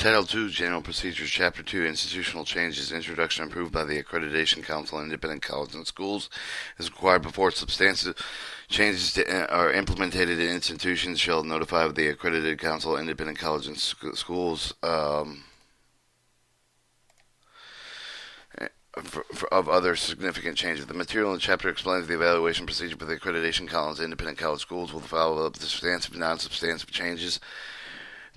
Title 2, General Procedures, Chapter 2, Institutional Changes, Introduction approved by the Accreditation Council in Independent Colleges and Schools is required before substantive changes are implemented in institutions shall notify the Accredited Council, Independent Colleges and Schools of other significant changes. The material in the chapter explains the evaluation procedure for the Accreditation Colleges, Independent College Schools will follow up the substantive and non-substantive changes.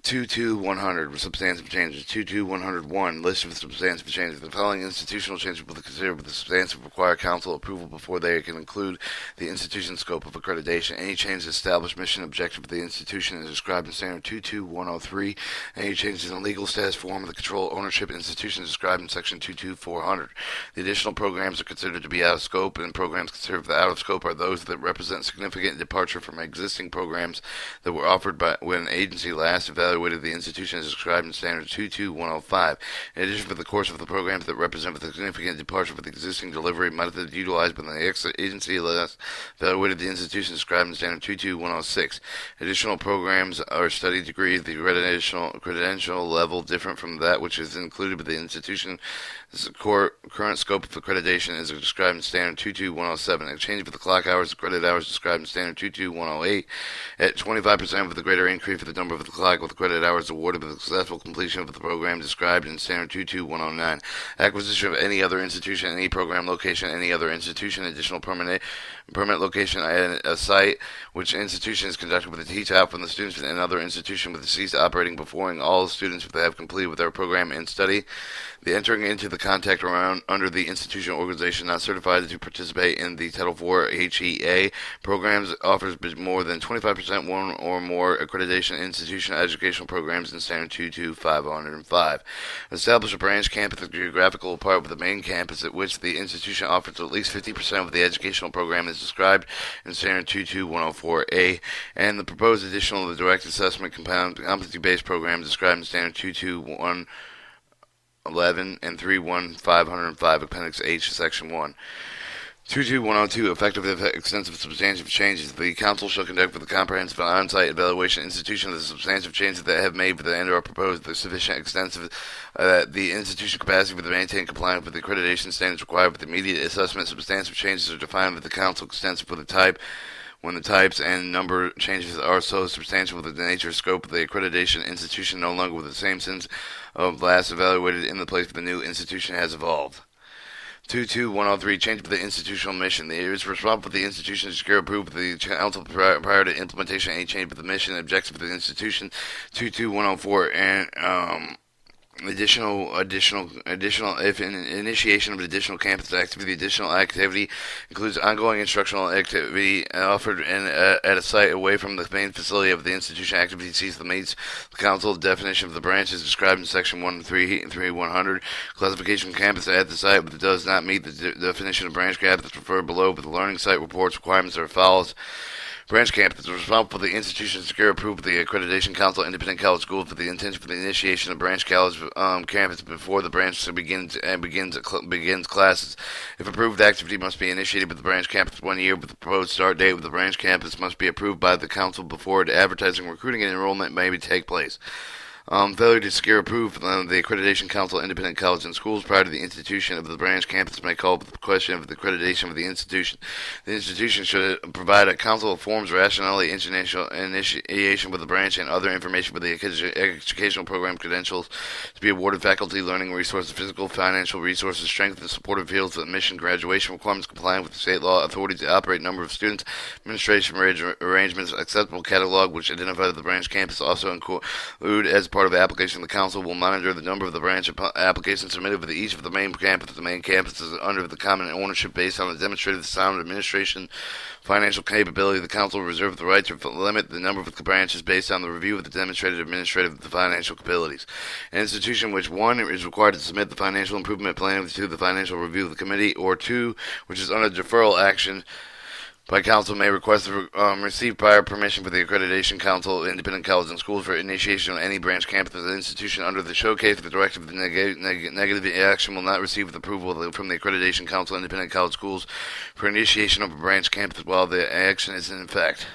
2.2.100 substantive changes. 2.2.101 list of substantive changes. The following institutional changes will be considered with the substantive require council approval before they can include the institution scope of accreditation. Any change to established mission objective of the institution is described in Standard 2.2.103. Any changes in legal status, form of the control, ownership institution is described in Section 2.2.400. The additional programs are considered to be out of scope, and programs considered out of scope are those that represent significant departure from existing programs that were offered by when an agency last evaluated the institution is described in Standard 2.2.105. In addition, for the course of the programs that represent a significant departure from the existing delivery method utilized by the agency last evaluated the institution described in Standard 2.2.106. Additional programs are study degrees, the credential level different from that which is included by the institution. This current scope of accreditation is described in Standard 2.2.107. Exchange for the clock hours, the credit hours described in Standard 2.2.108. At 25% of the greater increase for the number of the clock with credit hours awarded with the successful completion of the program described in Standard 2.2.109. Acquisition of any other institution, any program location, any other institution, additional permanent location at a site which institution is conducted with a teach out from the students and another institution with the cease operating before all the students if they have completed with their program and study. The entering into the contact around under the institution or organization not certified to participate in the Title IV HEA programs offers more than 25% one or more accreditation institution educational programs in Standard 2.2.505. Establish a branch campus geographical apart with the main campus at which the institution offers at least 50% of the educational program is described in Standard 2.2.104A, and the proposed additional of the direct assessment competency-based program described in Standard 2.2.111 and 3.1.505 Appendix H, Section 1. 2.2.102 Effective extensive substantive changes. The Council shall conduct with a comprehensive on-site evaluation institution of the substantive changes that have made for the end or proposed the sufficient extensive the institution capacity for the maintain compliance with the accreditation standards required with immediate assessment. Substantive changes are defined with the Council extensive for the type when the types and number changes are so substantial with the nature and scope of the accreditation institution no longer with the same sense of last evaluated in the place of the new institution has evolved. 2.2.103 Change of the institutional mission. It is responsible for the institution to secure approval of the council prior to implementation of any change of the mission and objectives of the institution. 2.2.104 and additional if an initiation of additional campus activity. Additional activity includes ongoing instructional activity offered at a site away from the main facility of the institution. Activity sees the meets the council definition of the branch is described in Section 1.3.100. Classification of campus at the site but does not meet the definition of branch campus referred below, but the learning site reports requirements are as follows. Branch campus is responsible for the institution to secure approval of the Accreditation Council Independent College Schools for the intention for the initiation of branch college campus before the branch begins classes. If approved, activity must be initiated with the branch campus 1 year with the proposed start date with the branch campus must be approved by the council before advertising, recruiting, and enrollment may take place. Failure to secure approval from the Accreditation Council, Independent Colleges and Schools prior to the institution of the branch campus may call for the question of the accreditation of the institution. The institution should provide a council of forms, rationale, initiation with the branch, and other information for the educational program credentials to be awarded faculty, learning resources, physical, financial resources, strength, and supportive fields of admission, graduation requirements, compliant with the state law, authority to operate, number of students, administration arrangements, acceptable catalog which identify the branch campus also include as part of the application. The council will monitor the number of the branch applications submitted with each of the main campus. The main campus is under the common ownership based on the demonstrated sound administration financial capability. The council will reserve the right to limit the number of the branches based on the review of the demonstrated administrative financial capabilities. An institution which 1 is required to submit the financial improvement plan to the financial review of the committee, or 2 which is under deferral action by council may request to receive prior permission for the Accreditation Council, Independent Colleges and Schools for initiation of any branch campus of the institution under the showcase of the directive. The negative action will not receive the approval from the Accreditation Council, Independent College Schools for initiation of a branch campus while the action is in effect.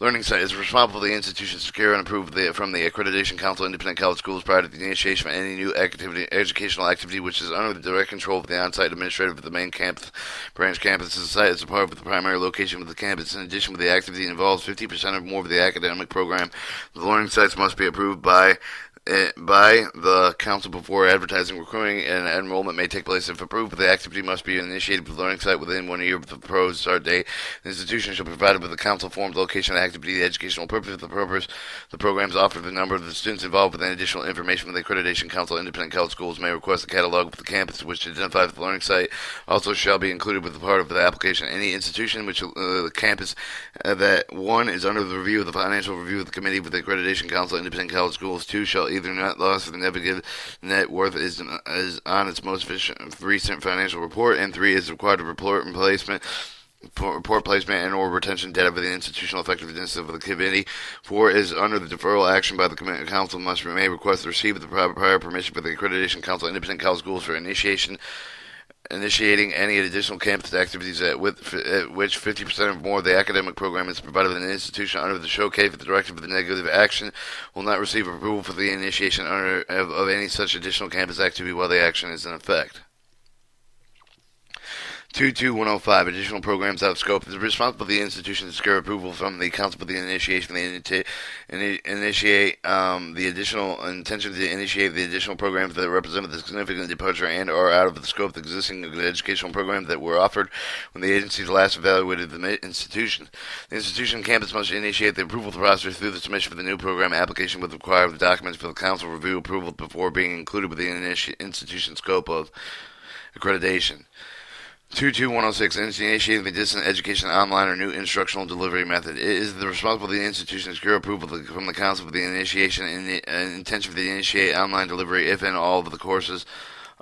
Learning site is responsible for the institution to secure and approve from the Accreditation Council Independent College Schools prior to the initiation of any new educational activity which is under the direct control of the on-site administrator of the main campus, branch campus. The site is a part of the primary location of the campus. In addition, when the activity involves 50% or more of the academic program, the learning sites must be approved by the council before advertising, recruiting, and enrollment may take place. If approved, the activity must be initiated with the learning site within 1 year of the proposed start date. The institution shall be provided with the council forms, location, activity, the educational purpose, the programs offered, the number of the students involved, with any additional information from the Accreditation Council. Independent college schools may request a catalog of the campus which identifies the learning site. Also shall be included with the part of the application. Any institution which the campus that 1 is under the review of the financial review of the committee with the Accreditation Council. Independent college schools 2 shall either net loss or the negative net worth is on its most recent financial report, and 3 is required to report placement and or retention data for the institutional effectiveness of the committee. 4 is under the deferral action by the council may request to receive the prior permission for the Accreditation Council Independent college schools for initiating any additional campus activities at which 50% or more of the academic program is provided in an institution under the showcase of the directive of the negative action will not receive approval for the initiation of any such additional campus activity while the action is in effect. 22105 Additional programs out of scope. It is responsible for the institution to secure approval from the council for the initiation. The intention to initiate the additional programs that represent the significant departure and are out of the scope of the existing educational programs that were offered when the agency last evaluated the institution. The institution campus must initiate the approval process through the submission of the new program application with required documents for the council review approval before being included with the institution scope of accreditation. 22106 Initiating the distant education online or new instructional delivery method. It is the responsibility of the institution to secure approval from the council for the initiation and intention for the initiate online delivery if and all of the courses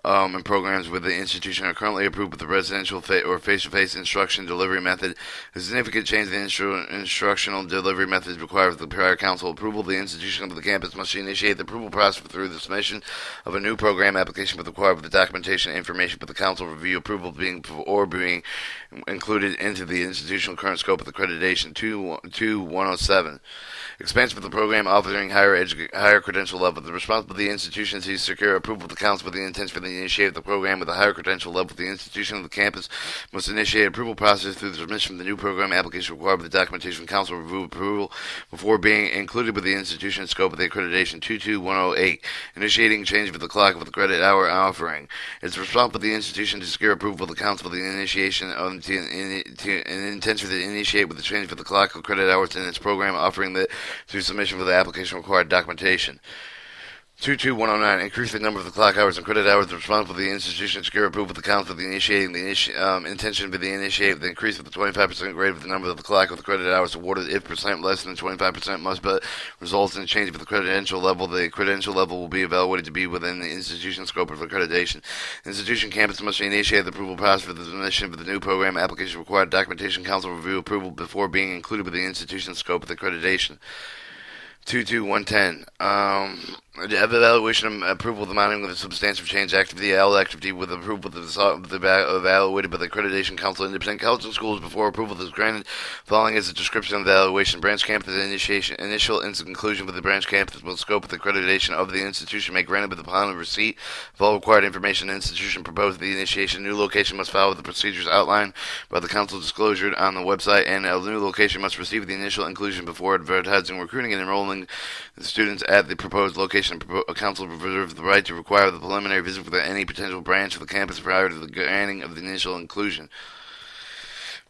and programs with the institution are currently approved with the residential or face-to-face instruction delivery method. A significant change in the instructional delivery method is required with the prior council approval. The institution of the campus must initiate the approval process through the submission of a new program application with the documentation and information for the council review approval being included into the institutional current scope of accreditation. 22107 Expansion of the program offering higher credential level. The responsibility of the institution to secure approval of the council with the intention for the initiate the program with a higher credential level. The institution of the campus must initiate approval process through the submission of the new program application required with the documentation council review approval before being included with the institution scope of the accreditation. 22108 Initiating change of the clock of the credit hour offering. It's responsible for the institution to secure approval of the council for the initiation of an intention to initiate with the change of the clock of credit hours in its program offering through submission of the application required documentation. 22109 Increase the number of the clock hours and credit hours responsible for the institution to secure approval of the council for the initiating the intention for the initiate the increase of the 25% grade of the number of the clock of the credit hours awarded if percent less than 25% must but results in a change of the credential level. The credential level will be evaluated to be within the institution scope of accreditation. Institution campus must initiate the approval process for the submission of the new program application required documentation council review approval before being included with the institution scope of accreditation. 22110 The evaluation and approval of the mounting of the substantive change activity, activity with approval of the evaluated by the Accreditation Council Independent College and Schools before approval is granted. Following is a description of the evaluation. Branch campus initial and conclusion with the branch campus will scope of the accreditation of the institution may granted with upon receipt of all required information. The institution proposed the initiation. New location must follow the procedures outlined by the council disclosure on the website, and a new location must receive the initial inclusion before advertising, recruiting, and enrolling the students at the proposed location. Council reserves the right to require the preliminary visit for any potential branch of the campus prior to the granting of the initial inclusion.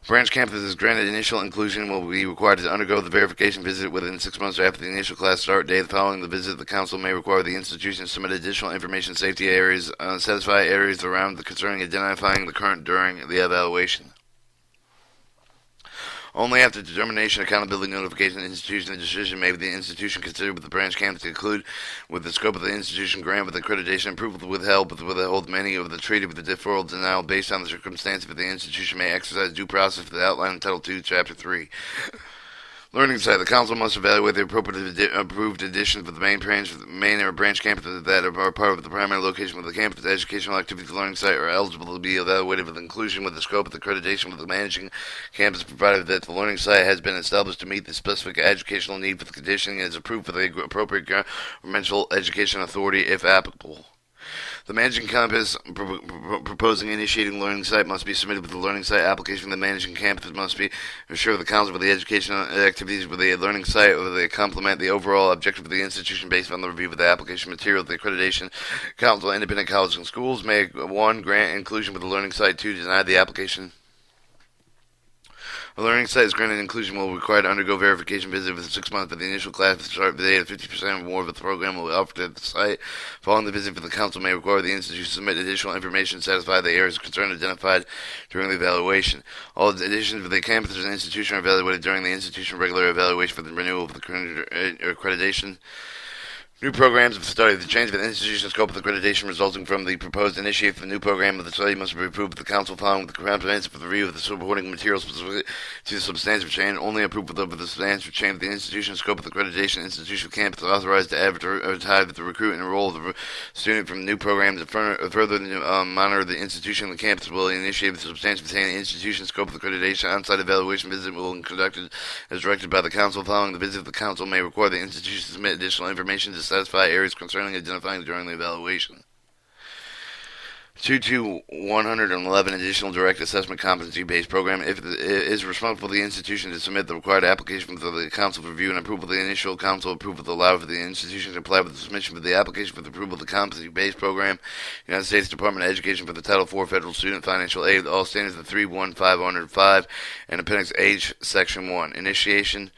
Branch campuses granted initial inclusion will be required to undergo the verification visit within 6 months after the initial class start date. Following the visit, the council may require the institution to submit additional information, safety areas, satisfy areas around concerning identifying the current during the evaluation. Only after determination, accountability, notification, institution, and decision may the institution considered with the branch campus to conclude with the scope of the institution grant with accreditation approval withheld, but withhold many of the treated with the deferral denial based on the circumstances of the institution may exercise due process for the outline in Title II, Chapter 3. Learning site. The council must evaluate the appropriate approved addition for the main or branch campus that are part of the primary location of the campus. The educational activities of the learning site are eligible to be evaluated with inclusion with the scope of the accreditation with the managing campus, provided that the learning site has been established to meet the specific educational need for the condition and is approved for the appropriate governmental education authority if applicable. The managing campus proposing initiating learning site must be submitted with the learning site application. The managing campus must be assure the council with the educational activities with the learning site or they complement the overall objective of the institution based on the review of the application material. The Accreditation Council, Independent Colleges and Schools may 1. Grant inclusion with the learning site, 2. Deny the application. A learning site is granted inclusion will require to undergo verification visit within 6 months of the initial class with the start date of 50% or more of the program will be offered at the site. Following the visit, for the council may require the institution to submit additional information to satisfy the areas of concern identified during the evaluation. All additions for the campus and institution are evaluated during the institution regular evaluation for the renewal of the accreditation. New programs of study. The change of the institution scope of the accreditation resulting from the proposed initiate of the new program of the study must be approved by the council following the comprehensive review of the supporting materials specific to the substantive change. Only approved of the substantive change of the institution scope of the accreditation institution campus authorized to advertise to recruit and enroll the student from the new program to further monitor the institution. The campus will initiate the substantive change of the institution scope of the accreditation. On-site evaluation visit will be conducted as directed by the council. Following the visit, the council may require the institution to submit additional information to satisfy areas concerning identifying during the evaluation. 111 additional direct assessment competency-based program. If it is responsible for the institution to submit the required application for the council for review and approval, the initial council approval to allow for the institution to apply with the submission for the application for the approval of the competency-based program. United States Department of Education for the Title IV Federal Student Financial Aid. All standards of 31505 and Appendix H, Section 1. Initiation.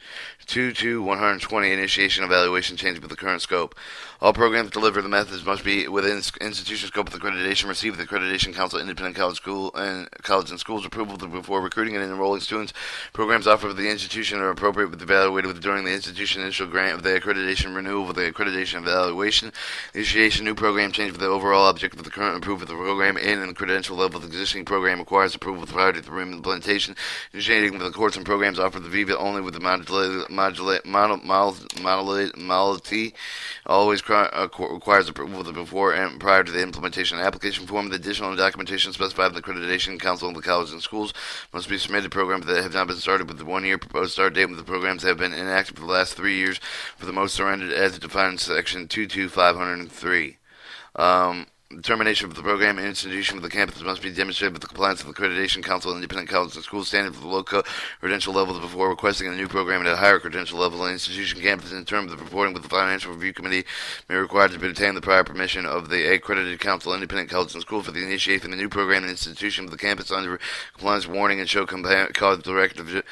120 initiation evaluation change with the current scope. All programs deliver the methods must be within institution scope of the accreditation. Receive the Accreditation Council Independent College and Schools approval before recruiting and enrolling students. Programs offered with the institution are appropriate with evaluated during the institution initial grant of the accreditation renewal with the accreditation evaluation. Initiation new program change with the overall objective of the current approval of the program and the credential level of the existing program requires approval prior to the implementation. Initiating with the courses and programs offered the Viva only with the modality always requires approval before and prior to the implementation. Application form, the additional documentation specified in the Accreditation Council of the Colleges and Schools must be submitted. Programs that have not been started with the 1 year proposed start date with the programs that have been inactive for the last 3 years for the most surrendered as defined in section 22503. Determination of the program and institution of the campus must be demonstrated with the compliance of the Accreditation Council and Independent Colleges and Schools standard for the low credential levels before requesting a new program at a higher credential level. An institution campus in terms of reporting with the Financial Review Committee may require to obtain the prior permission of the Accredited Council, Independent Colleges and Schools for the initiation of the new program and institution of the campus under compliance warning and show college directive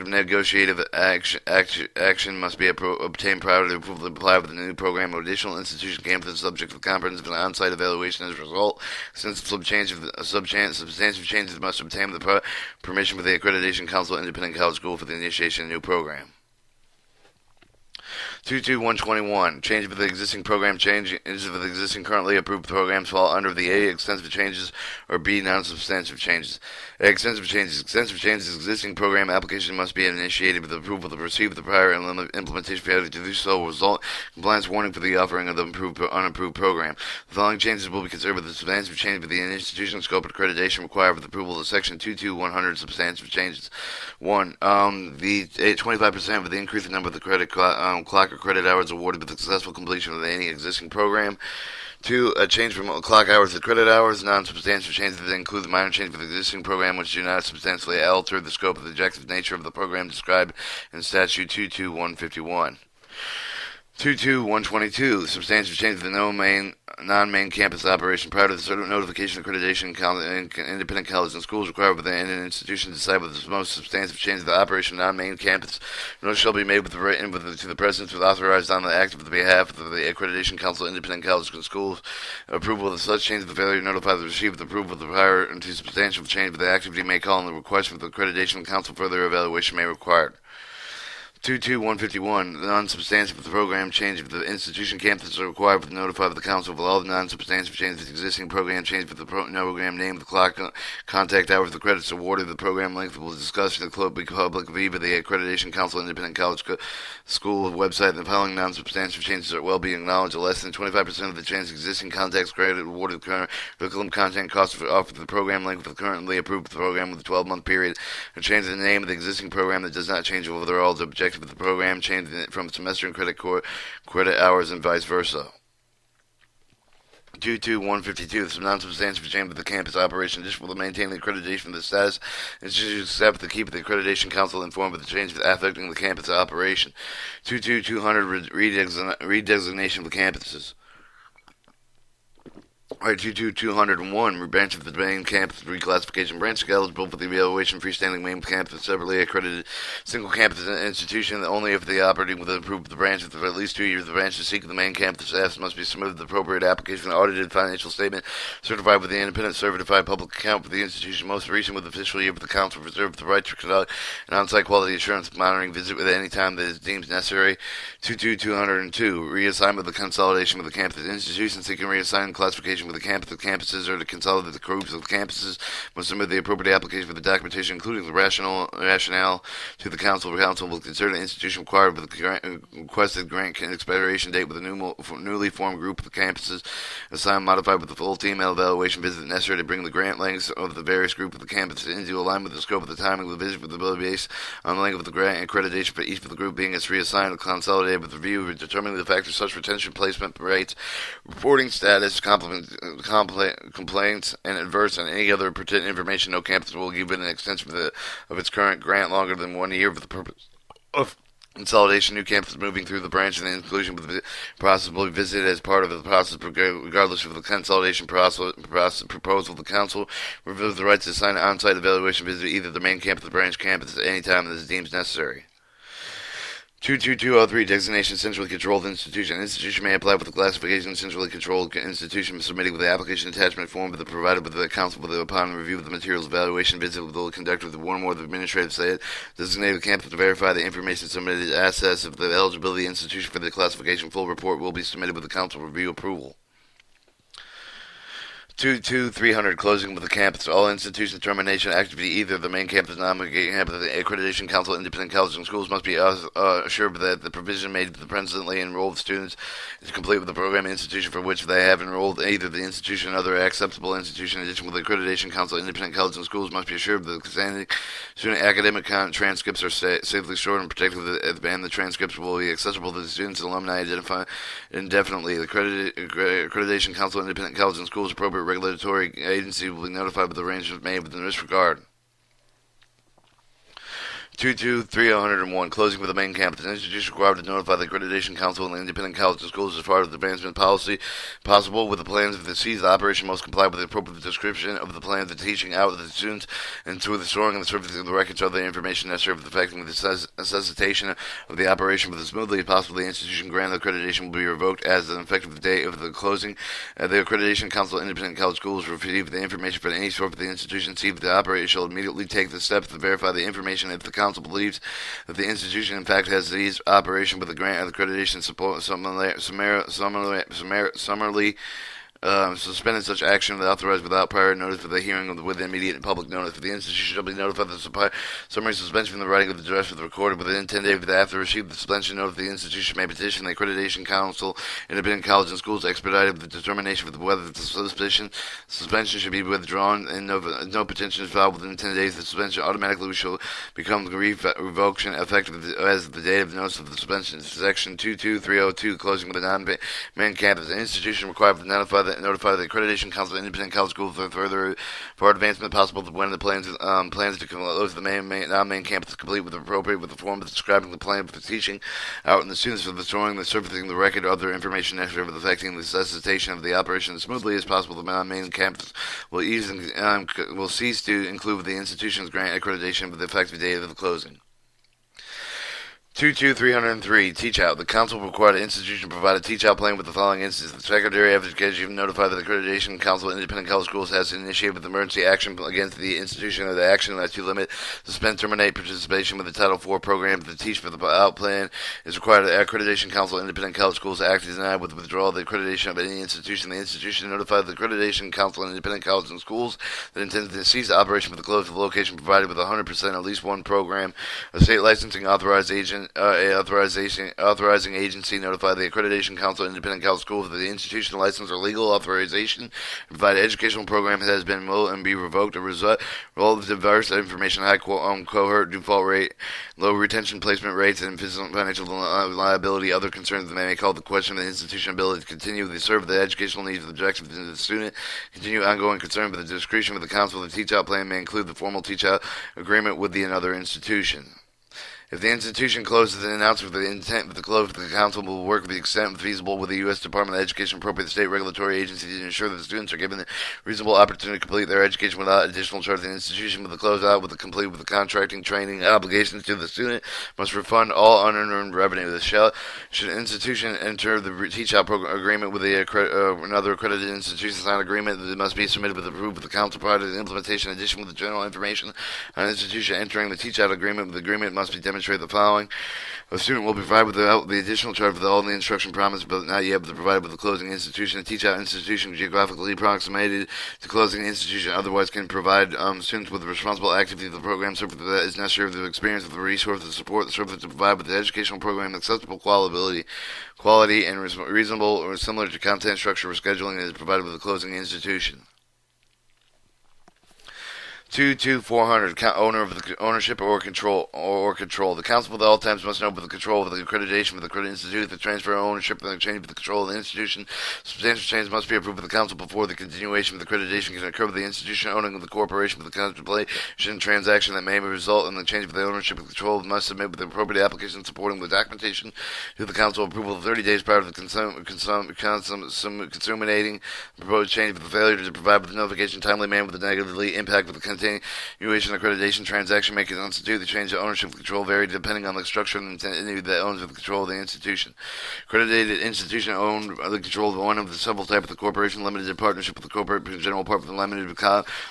negotiative action must be obtained prior to the approval to apply with the new program or additional institution campus subject to the comprehensive and on-site evaluation as a result. Since substantive changes must obtain the permission with the Accreditation Council Independent College School for the initiation of a new program. 121. Change of the existing program. Changes of the existing currently approved programs fall under the A. Extensive changes or B. Non-substantive changes. A. Extensive changes. Extensive changes. Existing program application must be initiated with approval to receive the prior implementation failure to do so will result in compliance warning for the offering of the unapproved program. The following changes will be considered with the substantive change with the institution scope of accreditation required with approval of section 100 substantive changes. 1. The 25% of the increase in number of the credit clock or credit hours awarded with the successful completion of any existing program. 2. A change from clock hours to credit hours. Non-substantive changes that include the minor change of the existing program which do not substantially alter the scope of the objective nature of the program described in Statute 22151. 122. Substantive change of the non-main campus operation prior to the certain notification accreditation independent colleges and schools required within an institution to decide whether the most substantive change of the operation of non-main campus notice shall be made with the written to the president with authorized on the act of the behalf of the Accreditation Council independent colleges and schools. Approval of such change of the failure to notify the receiver of the approval of the prior to substantial change of the activity may call on the request for the Accreditation Council further evaluation may require. 22151. The non-substantive of the program change of the institution campuses are required to notify the council of all the non-substantive changes of the existing program change of the program name, the clock, contact hours, the credits awarded, the program length will discuss in the public via the Accreditation Council Independent College School website. The following non-substantive changes are well being acknowledged. Less than 25% of the change existing contacts credit awarded curriculum content costs offered the program length of the currently approved program with a 12-month period. A change in the name of the existing program that does not change overall the objective of the program, changing it from semester and credit hours and vice versa. 22152. The non-substantive change of the campus operation addition will maintain the accreditation of the status institution except to keep the Accreditation Council informed of the changes affecting the campus operation. 22200. Redesignation of the campuses. Alright, 22201, branch of the main campus reclassification branch eligible for the evaluation freestanding main campus separately accredited single campus institution only if the operating with approved the branch for at least 2 years. The branch is seeking the main campus staff must be submitted the appropriate application, audited financial statement certified with the independent certified public account for the institution most recent with the official year of the council reserved the right to conduct an on-site quality assurance monitoring visit at any time that is deemed necessary. 22202, reassignment of the consolidation with the campus institution seeking reassignment classification with the campuses or to consolidate the groups of campuses must submit the appropriate application for the documentation, including the rationale to the council. The council will consider the institution required with the requested grant expiration date with a newly formed group of the campuses assigned modified with the full team evaluation visit necessary to bring the grant lengths of the various group of the campuses into alignment with the scope of the timing of the visit with the ability based on the length of the grant accreditation for each of the group being as reassigned or consolidated with review of determining the factors such retention placement rates, reporting status, complaints, and adverse and any other pertinent information. No campus will give it an extension of its current grant longer than 1 year for the purpose of consolidation. New campus moving through the branch and the inclusion with the process will be visited as part of the process regardless of the consolidation process proposal. The council reserves the right to assign an on-site evaluation visit to either the main campus or the branch campus at any time that is deemed necessary. 22203, designation centrally controlled institution. An institution may apply for the classification of centrally controlled institution submitting with the application attachment form provided with the council upon review of the materials evaluation visit will conduct with one or more of the administrative say designated campus to verify the information submitted assess of the eligibility of the institution for the classification. Full report will be submitted with the council review approval. 22300, closing with the campus. All institution termination activity, either the main campus, non-main campus, the Accreditation Council, independent colleges and schools must be assured that the provision made to the presently enrolled students is complete with the program institution for which they have enrolled. Either the institution or other acceptable institution, in addition with the Accreditation Council, independent colleges and schools must be assured that the student academic transcripts are safely stored and protected, and the transcripts will be accessible to the students and alumni identified indefinitely. The Accreditation Council, independent colleges and schools, appropriate regulatory agency will be notified of the arrangements made within this regard. 22301, closing with the main campus. An institution required to notify the Accreditation Council and the independent colleges and schools as far as the advancement policy possible with the plans of the seized operation must comply with the appropriate description of the plan of the teaching out of the students and through the storing and the servicing of the records of the information necessary for the effecting of the necessitation of the operation for the smoothly as possible. The institution granted accreditation will be revoked as an effective date of the closing. The Accreditation Council independent college schools receive the information for any sort of the institution see that the operator shall immediately take the steps to verify the information if the council believes that the institution in fact has seized operation with the grant of accreditation support summarily suspended such action that authorized without prior notice for the hearing with immediate public notice. For the institution shall be notified of the summary suspension from the writing of the draft of the recorded within 10 days after receipt of the suspension notice. The institution may petition the Accreditation Council, independent college and schools expedited the determination of whether the suspension should be withdrawn, and no petition is filed within 10 days. The suspension automatically shall become the revocation effective as the date of the notice of the suspension. Section 22302, closing with the non-main campus. An institution required to notify the Accreditation Council of Independent College Schools for advancement possible when the plans to close the non-main campus is complete with the form describing the plan for teaching out and the students for the storing, the surfacing, the record, other information necessary for affecting the necessitation of the operation as smoothly as possible. The non-main campus will cease to include the institution's grant accreditation with the effective date of the closing. 22303, Teach Out. The Council will require the institution to provide a teach out plan with the following instances. The Secretary of Education notified that the Accreditation Council of Independent College Schools has initiated emergency action against the institution or the action to limit, suspend, terminate participation with the Title IV program. The Teach for the Out plan is required. The Accreditation Council of Independent College Schools act is denied with the withdrawal of the accreditation of any institution. The institution notified the Accreditation Council of Independent Colleges and Schools that intends to cease operation for the close of the location provided with 100% at least one program. A state licensing authorized agent authorizing agency notified the Accreditation Council of Independent College Schools that the institutional license or legal authorization to provide an educational program has been will and be revoked. A result of diverse information, high cohort default rate, low retention placement rates, and financial liability. Other concerns that may call the question of the institution's ability to continue to serve the educational needs of the objectives of the student. Continue ongoing concern with the discretion of the council. The teach-out plan may include the formal teach-out agreement with another institution. If the institution closes an announcement with the intent of the close, the council will work with the extent feasible with the U.S. Department of Education, appropriate state regulatory agencies to ensure that the students are given the reasonable opportunity to complete their education without additional charge. The institution with the closeout with the complete with the contracting, training obligations to the student must refund all unearned revenue. Should an institution enter the teach-out program agreement with another accredited institution, sign agreement that must be submitted with approval of the council prior to the implementation. In addition, with the general information on an institution entering the teach-out agreement, the agreement must be demonstrated the following. A student will be provided with the additional charge for all the instruction promised, but not yet provided with the closing institution. A teach-out institution geographically approximated to closing institution otherwise can provide students with the responsible activity of the program service that is necessary for the experience of the resource, the support, the service to provide with the educational program acceptable quality and reasonable or similar to content structure or scheduling that is provided with the closing institution. 22400 ownership or control. The council at all times must know about the control of the accreditation of the accredited institute, the transfer of ownership and the change of the control of the institution. Substantial change must be approved by the council before the continuation of the accreditation can occur with the institution owning the corporation with the contemplation transaction that may result in the change of the ownership and control must submit with the appropriate application supporting the documentation to the council approval 30 days prior to the consummating the proposed change. With the failure to provide with the notification timely manner with the negatively impact with the continuation accreditation transaction may constitute the change of ownership control vary depending on the structure and the entity that owns the control of the institution. Accredited institution owned the control of one of the several types of the corporation limited in partnership with the corporate general partner with the limited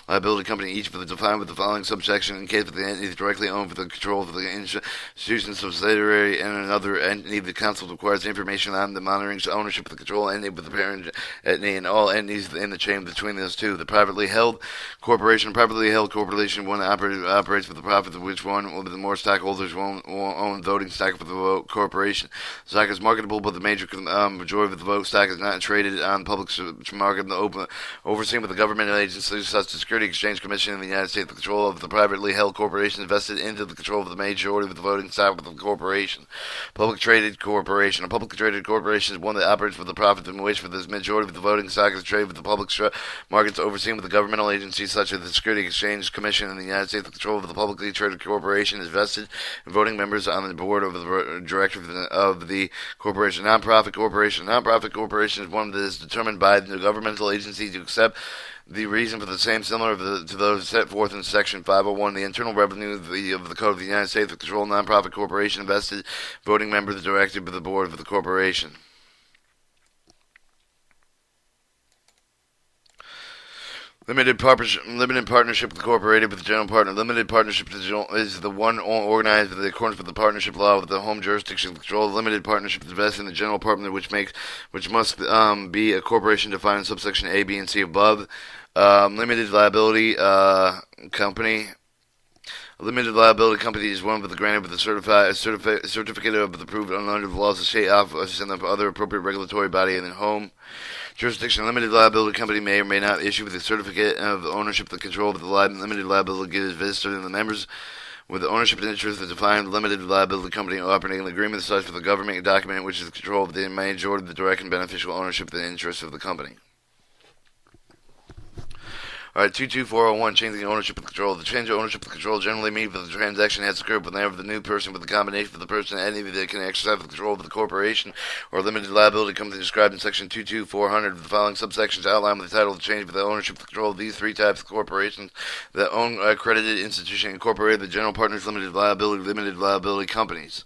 liability company, each for the defined with the following subsection in case of the entity directly owned for the control of the institution subsidiary and another entity. The council requires information on the monitoring ownership of the control entity with the parent entity and all entities in the chain between those two. The privately held corporation corporation one operates for the profit of which one with the more stockholders own voting stock for the corporation. Stock is marketable, but the majority of the vote stock is not traded on public market in the open, overseen with the government agencies such as the Security Exchange Commission in the United States. The control of the privately held corporation is vested into the control of the majority of the voting stock of the corporation. Public traded corporation. A publicly traded corporation is one that operates for the profit in which for the majority of the voting stock is traded with the public markets overseen with the governmental agencies such as the Security Exchange Commission in the United States. The control of the publicly traded corporation is vested in voting members on the board of the directors of the corporation. Nonprofit corporation. Nonprofit corporation is one that is determined by the governmental agency to accept the reason for the same similar to those set forth in Section 501, the Internal Revenue of the Code of the United States. The control of nonprofit corporation invested voting member the director of the board of the corporation. Limited partnership with the corporated with the general partner. Limited partnership is the one organized in accordance with the partnership law with the home jurisdiction control. Limited partnership is vested in the general partner, which must be a corporation defined in subsection A, B, and C above. Limited liability company. A limited liability company is one with the granted with a certificate of approved under the laws of the state office and the other appropriate regulatory body in the home jurisdiction. A limited liability company may or may not issue with a certificate of ownership the control of the limited liability is vested in the members with the ownership and interest of the defined limited liability company operating an agreement such with the government document which is the control of the majority of the direct and beneficial ownership of the interest of the company. Alright, 22401, changing ownership and control. The change of ownership and control generally means that the transaction has occurred whenever the new person with the combination of the person and entity that can exercise the control of the corporation or limited liability company described in Section 22400 of the following subsections outlined with the title of change of the ownership and control of these three types of corporations that own accredited institution incorporated the general partners limited liability companies.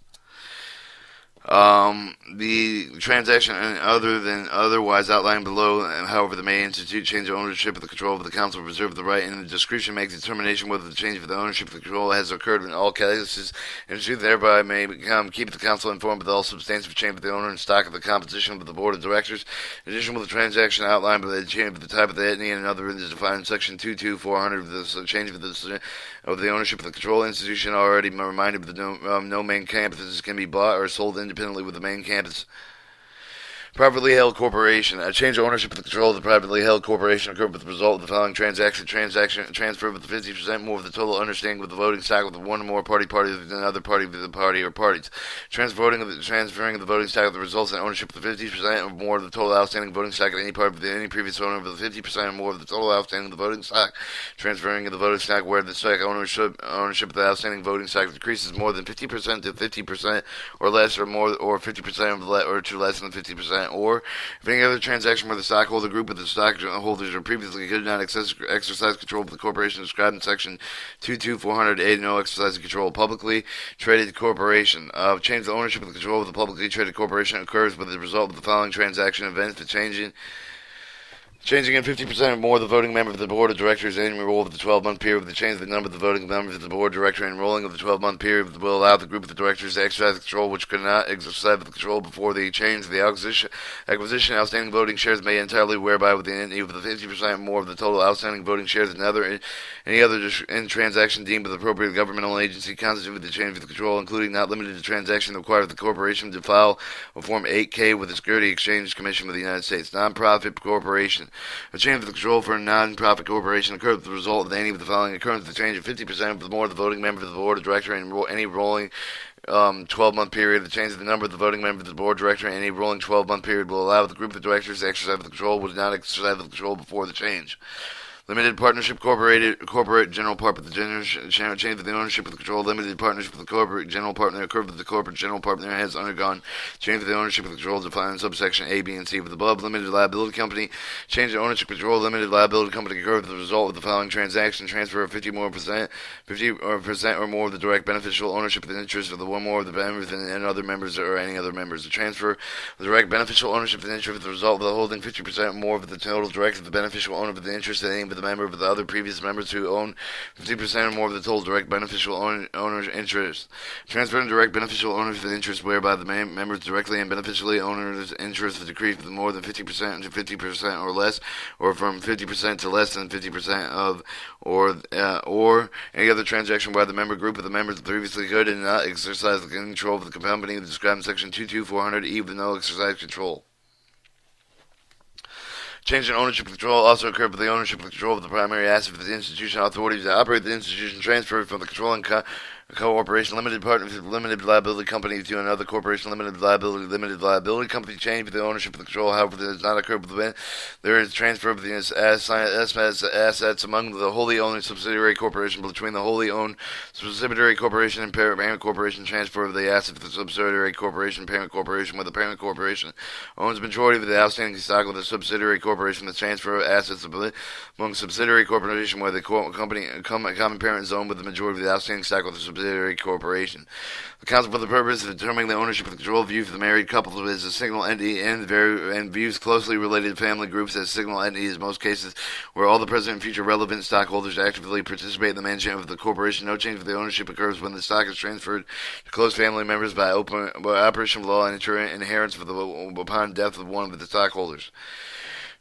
The transaction other than otherwise outlined below, however, the may institute change of ownership of the control of the council, reserve the right in the discretion make the determination whether the change of the ownership of the control has occurred in all cases, and thereby may keep the council informed with all substantive change of the owner and stock of the composition of the board of directors. In addition, with the transaction outlined by the change of the type of the entity and other is defined in section 22400 of the change of the ownership of the control institution already reminded that no main campuses can be bought or sold independently with the main campus. Privately held corporation. A change of ownership of the control of the privately held corporation occurred with the result of the following transaction transfer of the 50% more of the total understanding with the voting stock with one or more party than another party with the party or parties. Transferring of the voting stock of the results in ownership of the 50% or more of the total outstanding voting stock at any part of any previous owner of the 50% or more of the total outstanding of the voting stock. Transferring of the voting stock where the stock ownership of the outstanding voting stock decreases more than 50% to 50% or less or more or 50% or to less than 50%. Or if any other transaction where the stockholder group of the stockholders or previously could not exercise control of the corporation described in section 22400A, no exercise of control. Publicly traded corporation. Change the ownership of the control of the publicly traded corporation occurs with the result of the following transaction events: the changing in 50% or more of the voting member of the board of directors annual roll of the 12-month period with the change of the number of the voting members of the board of director and rolling of the 12-month period will allow the group of the directors to exercise control which could not exercise the control before the change of the acquisition outstanding voting shares may entirely whereby with the entity of the 50% or more of the total outstanding voting shares and any other transaction deemed by the appropriate governmental agency constituted the change of the control, including not limited to transaction that requires the corporation to file a Form 8K with the Security Exchange Commission of the United States. Non-profit corporation. A change of the control for a non-profit corporation occurs as a result of any of the following occurrence: the change of 50% or more of the voting members of the board of directors in any rolling 12-month period. The change of the number of the voting members of the board of directors in any rolling 12-month period will allow the group of directors to exercise the control, would not exercise the control before the change. Limited partnership, corporate general partner, the change of the ownership of the control. Limited partnership with the corporate general partner occurred with the corporate general partner has undergone change of the ownership of the control defined in subsection A, B, and C of the above. Limited liability company, change of ownership control. Limited liability company occurred with the result of the following transaction: transfer of 50% or more of the direct beneficial ownership of the interest of the one more of the members and other members or any other members. The transfer of the direct beneficial ownership of the interest with the result of the holding 50% or more of the total direct of the beneficial owner of the interest at any of the member of the other previous members who own 50% or more of the total direct beneficial owner's interest. Transferring direct beneficial ownership of the interest whereby the members directly and beneficially owners' interest decrease with more than 50% to 50% or less, or from 50% to less than 50% of, or any other transaction where the member group of the members previously could and not exercise the control of the company described in section 22400E with no exercise control. Change in ownership control also occurred with the ownership and control of the primary asset of the institution. Authorities to operate the institution transferred from the controlling corporation limited partnership limited liability company to another corporation limited liability company. Change with the ownership of the control, however, does not occur when there is transfer of the assets among the wholly owned subsidiary corporation between the wholly owned subsidiary corporation and parent corporation. Transfer of the assets of the subsidiary corporation parent corporation where the parent corporation owns the majority of the outstanding stock of the subsidiary corporation. The transfer of assets among subsidiary corporation where the common parent is owned with the majority of the outstanding stock of the subsidiary corporation. The council, for the purpose of determining the ownership of the control view for the married couple, is a single entity and views closely related family groups as single entities in most cases where all the present and future relevant stockholders actively participate in the management of the corporation. No change of the ownership occurs when the stock is transferred to close family members by operation of law and inheritance upon death of one of the stockholders.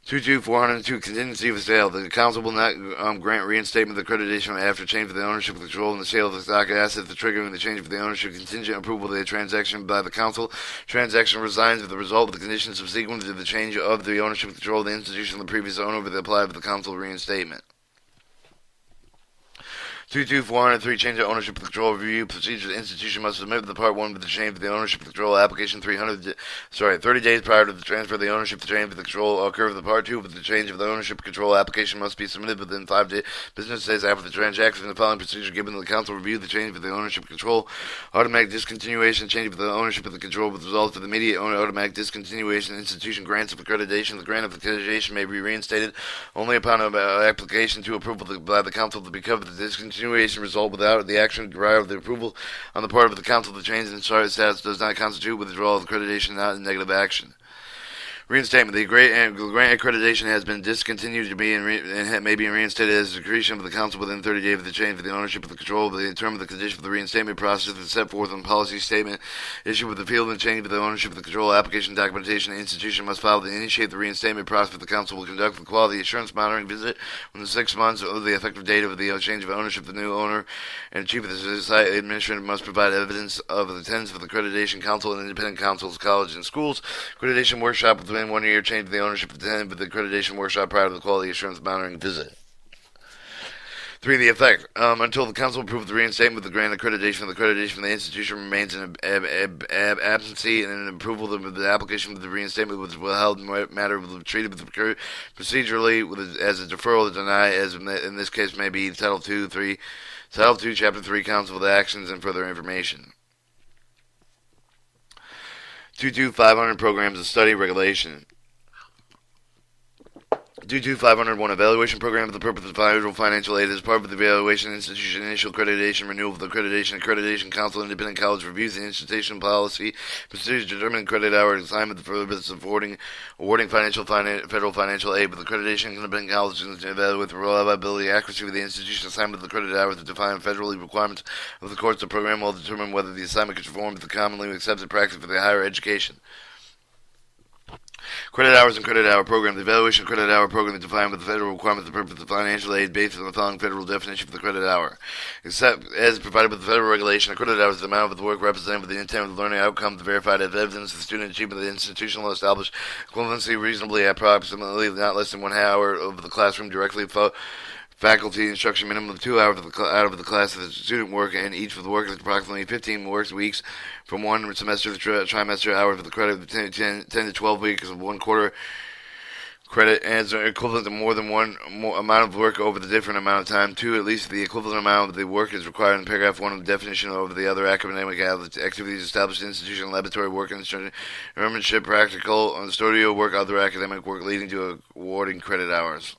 22402 contingency of the sale. The council will not grant reinstatement of the accreditation after change of the ownership of the control and the sale of the stock assets. The triggering the change of the ownership contingent approval of the transaction by the council. Transaction resigns with the result of the conditions subsequent to the change of the ownership of the control of the institution of the previous owner with the apply of the council reinstatement. 22403 change of ownership of the control review procedure. The institution must submit the Part 1 with the change of the ownership of the control application 30 days prior to the transfer of the ownership. The change of the control occur with the Part 2 with the change of the ownership control application must be submitted within 5 business days after the transaction. The following procedure given to the council review: the change of the ownership control, automatic discontinuation, change of the ownership of the control with results of the immediate automatic discontinuation. Institution grants of accreditation. The grant of accreditation may be reinstated only upon application to approval by the council to be covered the discontinuation discontinuation result without the action derived of the approval on the part of the council. The change in status does not constitute withdrawal of accreditation, not a negative action. Reinstatement. The grant accreditation has been discontinued to be and may be reinstated as a decretion of the council within 30 days of the change of the ownership of the control of the term of the condition for the reinstatement process is set forth in the policy statement issued with the field and change of the ownership of the control application documentation. The institution must file to initiate the reinstatement process. The council will conduct the quality assurance monitoring visit within 6 months of the effective date of the change of ownership of the new owner, and the chief of the society administrator must provide evidence of the attendance of the accreditation council and independent councils, colleges, and schools. Accreditation workshop within 1 year change of the ownership of the accreditation workshop prior to the quality assurance monitoring visit. 3. The effect. Until the council approves the reinstatement of the grant accreditation, the accreditation from the institution remains in absency, and an approval of the application for the reinstatement was withheld in matter of treated procedurally as a deferral to deny, as in this case may be Title 2, Chapter 3, Council of Actions and further information. 22500 Programs of Study Regulation. 22501 Evaluation Program for the purpose of federal financial aid as part of the evaluation institution initial accreditation renewal of the accreditation council independent college reviews the institution policy procedures determining credit hour assignment for the purpose of awarding federal financial aid with accreditation independent colleges to evaluate the reliability accuracy of the institution assignment of the credit hours to define federally requirements of the course of the program will determine whether the assignment can conform to the commonly accepted practice for the higher education. Credit hours and credit hour program. The evaluation of credit hour program is defined with the federal requirements for the purpose of financial aid based on the following federal definition for the credit hour. Except as provided by the federal regulation, a credit hour is the amount of the work represented with the intent of the learning outcomes verified as evidence of the student achievement of the institutional established equivalency reasonably approximately not less than 1 hour of the classroom directly faculty instruction, minimum of 2 hours out of the class of the student work, and each of the work is approximately 15 work weeks from one semester to trimester hours of the credit of 10 to 12 weeks of 1 quarter credit as equivalent to more than one amount of work over the different amount of time. 2. At least the equivalent amount of the work is required in paragraph 1 of the definition over the other academic activities established in institution, laboratory work, internship, practical, studio work, other academic work leading to awarding credit hours.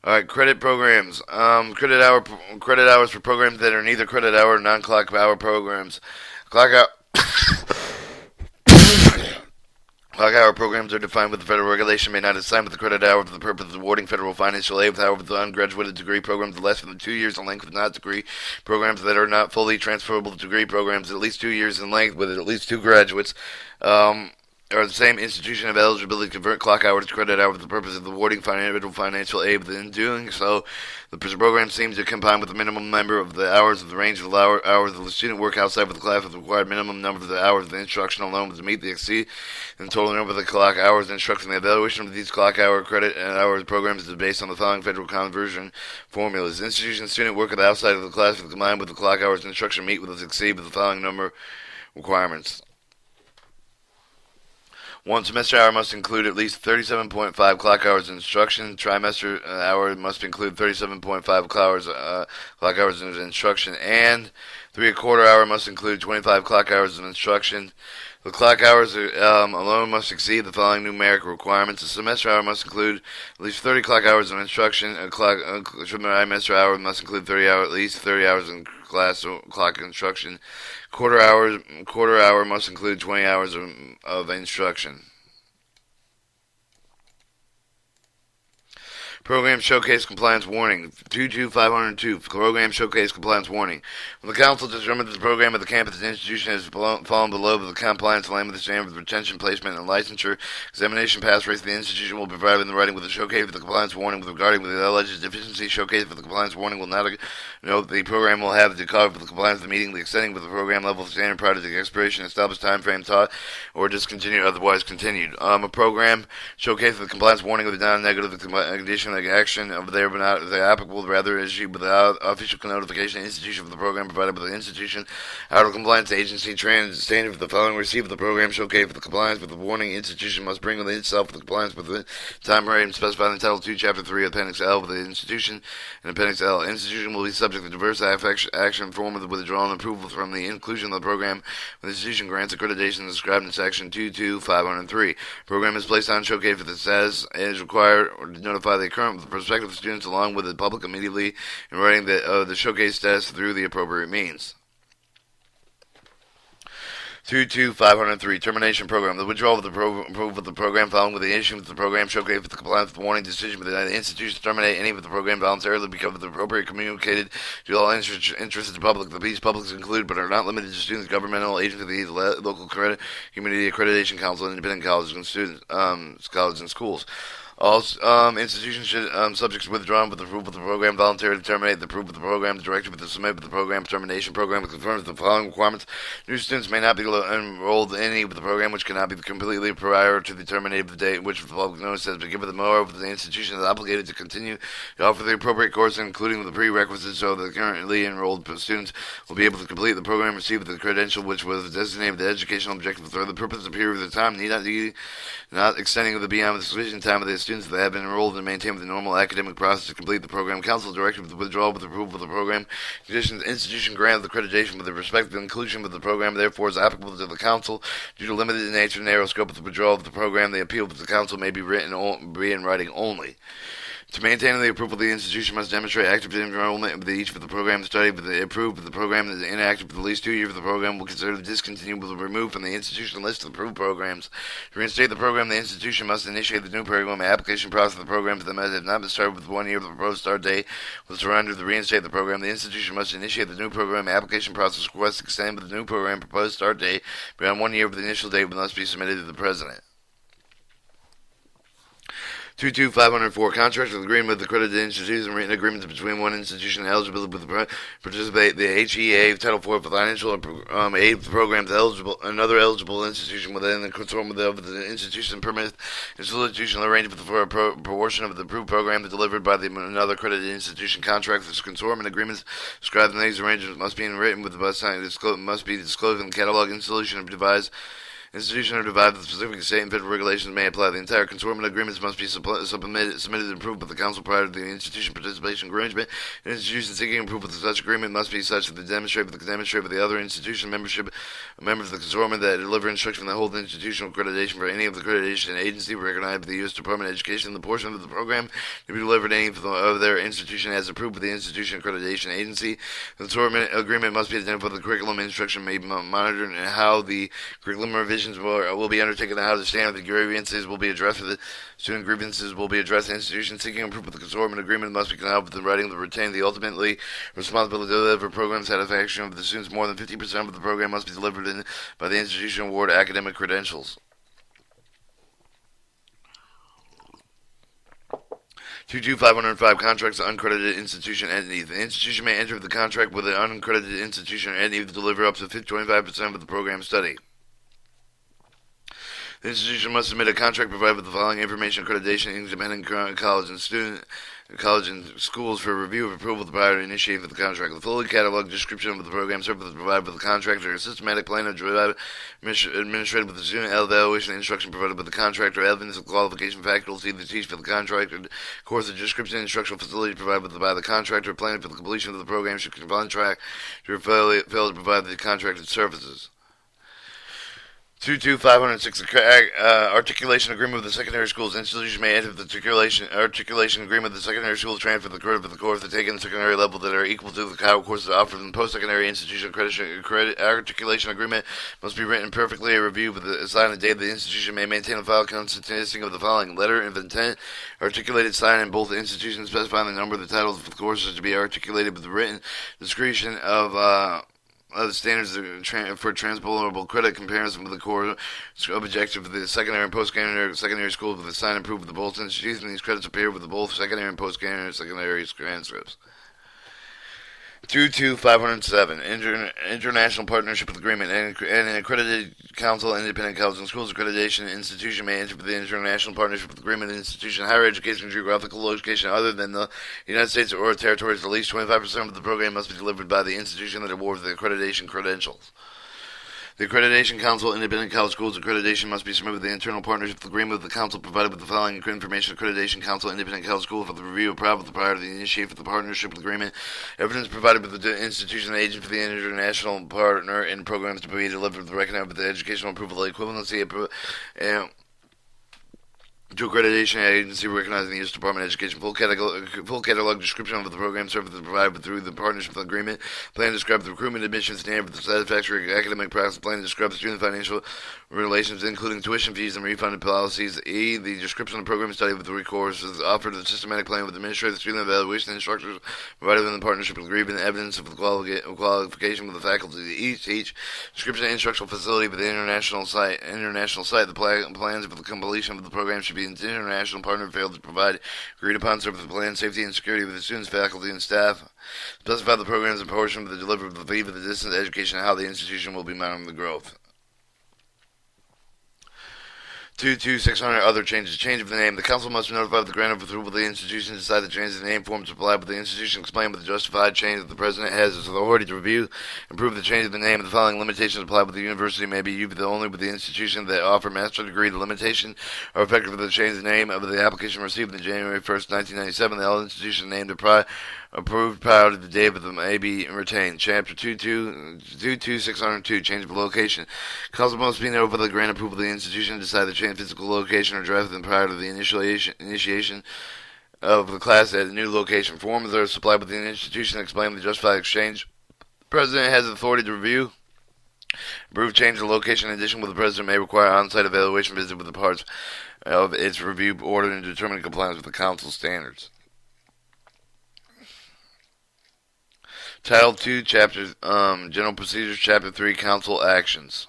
Alright, credit programs. Credit hours for programs that are neither credit hour or non-clock hour programs. Clock hour programs are defined with the federal regulation, may not assign with the credit hour for the purpose of awarding federal financial aid. However, the ungraduated degree programs less than 2 years in length with not degree programs that are not fully transferable to degree programs at least 2 years in length with at least 2 graduates. Or the same institution of eligibility to convert clock hours to credit hours for the purpose of awarding financial aid. In doing so, the program seems to combine with the minimum number of the hours of the range of the hours of the student work outside of the class with the required minimum number of the hours of the instruction alone to meet the exceed and total number of the clock hours of instruction. The evaluation of these clock hour credit and hours programs is based on the following federal conversion formulas. Institution student work outside of the class with combined with the clock hours of instruction meet with or exceed with the following number requirements. 1 semester hour must include at least 37.5 clock hours of instruction. Trimester hour must include 37.5 clock hours of instruction. And 3/4 hour must include 25 clock hours of instruction. The clock hours alone must exceed the following numeric requirements. A semester hour must include at least 30 clock hours of instruction. A trimester hour must include at least 30 hours in class or clock instruction. Quarter hour must include 20 hours of instruction. Program Showcase Compliance Warning. 22502. Program Showcase Compliance Warning. When the Council determines that the program at the campus institution has fallen below the compliance line with the standard of retention, placement, and licensure examination pass rates, the institution will be provided in writing with a showcase for the compliance warning regarding the alleged deficiency. Showcase for the compliance warning will not note the program will have the card for the compliance of the meeting, the extending with the program level standard prior to the expiration, established time frame taught, or discontinued, otherwise continued. A program showcase for the compliance warning with the non-negative condition action of there but not the applicable, rather issued without official notification of institution for the program provided by the institution out of compliance agency standard for the following receive the program showcase for the compliance with the warning. Institution must bring within itself for the compliance with the time frame specified in Title 2 Chapter 3 Appendix L of the institution and Appendix L. Institution will be subject subject to diverse action form of withdrawal and approval from the inclusion of the program when the institution grants accreditation described in Section 22503. Program is placed on showcase for the status and is required or to notify the current prospective students along with the public immediately in writing the showcase status through the appropriate means. 22503 Termination Program. The withdrawal of the approval of the program following with the issuance of the program showcase with the compliance with the warning decision by the institution to terminate any of the program voluntarily because of the appropriate communicated to all interested public. These publics include but are not limited to students, governmental agencies, local community accreditation council, independent colleges and students, colleges and schools. All institutions should, subject to withdrawn with the approval of the program, voluntarily terminate the approval of the program, the directive with the submit with the program termination program confirms the following requirements. New students may not be enrolled in any of the program which cannot be completely prior to the terminated the date in which the public notice has been given. Moreover, the institution is obligated to continue to offer the appropriate course, including the prerequisites, so that currently enrolled students will be able to complete the program, receive the credential which was designated the educational objective for the purpose of period of the time need not extending the beyond the sufficient time of the students that have been enrolled and maintained with the normal academic process to complete the program. Council directed with the withdrawal with approval of the program. Conditions institution granted accreditation with the respective inclusion with the program therefore is applicable to the council. Due to limited nature and narrow scope of the withdrawal of the program, the appeal of the council may be in writing only. To maintain the approval, the institution must demonstrate active enrollment with each of the program study, but the approved of the program that is inactive for at least 2 years of the program will consider the discontinued will be removed from the institution list of approved programs. To reinstate the program, the institution must initiate the new program application process of the program for them that have not been started with 1 year of the proposed start date. With surrender to reinstate the program, the institution must initiate the new program application process request to extend with the new program proposed start date beyond 1 year of the initial date must be submitted to the president. 22504 Contractual agreement with accredited institutions and written agreements between one institution eligible to participate the HEA Title IV financial aid programs eligible another eligible institution within the consortium of the institution permits institutional arrangement for a proportion of the approved program delivered by another accredited institution. Contract for consortium agreements described in these arrangements must be written with the must be disclosed in the catalog. Institution of devised institution are divided with specific state and federal regulations may apply. The entire consortium agreements must be submitted and approved by the council prior to the institution participation arrangement. An institution seeking approval of such agreement must be such that demonstrate with the other institution membership, members of the consortium that deliver instruction that hold institutional accreditation for any of the accreditation agency recognized by the U.S. Department of Education. The portion of the program to be delivered to any of their institution as approved by the institution accreditation agency. The consortium agreement must be identified with the curriculum instruction may be monitored and how the curriculum revision will be undertaken and how the standard of grievances will be addressed. The student grievances will be addressed. The institution seeking approval of the consortium agreement must be connected with the writing to retain the ultimately responsibility to deliver program satisfaction of the students. More than 50% of the program must be delivered by the institution award academic credentials. 22505 Contracts to uncredited institution entities. The institution may enter the contract with an uncredited institution or entity to deliver up to 25% of the program study. The institution must submit a contract provided with the following information: accreditation, independent college and schools for review of approval prior to initiating the contract. The fully cataloged description of the program services provided by the contractor, a systematic plan of administrative with the student evaluation instruction provided by the contractor, evidence of qualification faculty to teach for the contractor, course of description and instructional facility provided by the contractor, plan for the completion of the program should contract to fail to provide the contracted services. 22506 Articulation agreement with the secondary schools. Institution may enter the articulation agreement with the secondary schools transfer the credit for the course taken at the secondary level that are equal to the courses offered in the post-secondary institution. Articulation agreement must be written perfectly. A review with the assigned date. The institution may maintain a file consisting of the following: letter of intent, articulated sign in both institutions, specifying the number of the titles of the courses to be articulated with the written description of the standards for transposable credit comparison with the core objective of the secondary and post-secondary schools with the sign approved with the both institutions. These credits appear with the both secondary and post-secondary transcripts. 22507 International Partnership Agreement and an accredited council, independent colleges and schools accreditation institution may enter the International Partnership Agreement institution higher education geographical location other than the United States or territories. At least 25% of the program must be delivered by the institution that awards the accreditation credentials. The Accreditation Council, Independent College Schools Accreditation must be submitted with the internal partnership agreement with the Council provided with the following information. Accreditation Council, Independent College School for the review of prior to the initiation of the partnership agreement. Evidence provided with the institution and agent for the international partner in programs to be delivered with the recognized with the educational approval, the equivalency to accreditation agency recognizing the U.S. Department of Education. Full catalog description of the program services provided through the partnership agreement. Plan to describe the recruitment, admission standard for the satisfactory academic practice. Plan to describe the student financial relations, including tuition fees and refunded policies. E. The description of the program study with the courses offered. The systematic plan with administrative student evaluation instructors provided in the partnership agreement. Evidence of the qualification with the faculty. Each description of instructional facility with the international site. The plans for the completion of the program should be international partner failed to provide agreed upon service plan, safety and security with the students, faculty, and staff. Specify the programs and portion of the delivery of the fee for the distance education and how the institution will be monitoring the growth. 22600 Other changes. Change of the name. The council must notify of the grant of approval of the institution, decide the change of the name form to apply with the institution, explain with the justified change that the president has his authority to review and approve the change of the name. The following limitations apply with the university may be used only with the institution that offer master's degree. The limitation are effective for the change of the name of the application received on January 1st, 1997. The all institution named approved prior to the date of them may be retained. Chapter 22602 Change of location. Council must be notified of the grant approval of the institution, decide the change of physical location or draft them prior to the initiation of the class at a new location. Forms are supplied with the institution explain the justified exchange. The president has authority to review, approve change of location. In addition, the president may require on-site evaluation visit with the parts of its review order and determine compliance with the council standards. Title 2, Chapter General Procedures, Chapter 3, Council Actions.